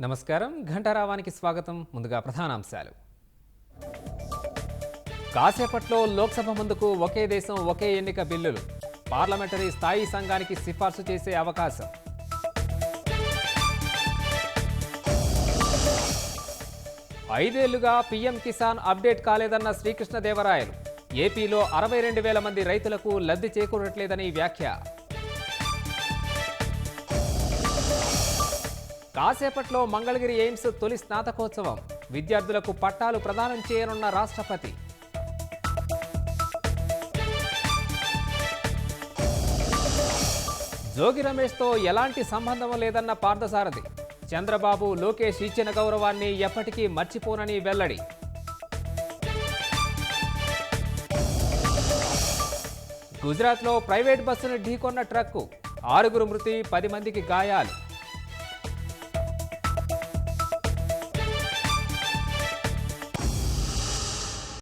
నమస్కారం ఘంటారావానికి స్వాగతం. ముందుగా ప్రధానాంశాలు. కాసేపట్లో లోక్సభ ముందుకు ఒకే దేశం ఒకే ఎన్నిక బిల్లులు పార్లమెంటరీ స్థాయి సంఘానికి సిఫార్సు చేసే అవకాశం. ఐదేళ్లుగా పీఎం కిసాన్ అప్డేట్ కాలేదన్న శ్రీకృష్ణదేవరాయలు. ఏపీలో 62,000 మంది రైతులకు లబ్ధి చేకూరట్లేదని వ్యాఖ్య. కాసేపట్లో మంగళగిరి ఎయిమ్స్ తొలి స్నాతకోత్సవం. విద్యార్థులకు పట్టాలు ప్రదానం చేయనున్న రాష్ట్రపతి. జోగి రమేష్తో ఎలాంటి సంబంధం లేదన్న పార్థసారథి. చంద్రబాబు, లోకేష్ ఇచ్చిన గౌరవాన్ని ఎప్పటికీ మర్చిపోనని వెల్లడి. గుజరాత్లో ప్రైవేట్ బస్సును ఢీకొన్న ట్రక్కు. 6 మృతి, 10 మందికి గాయాలు.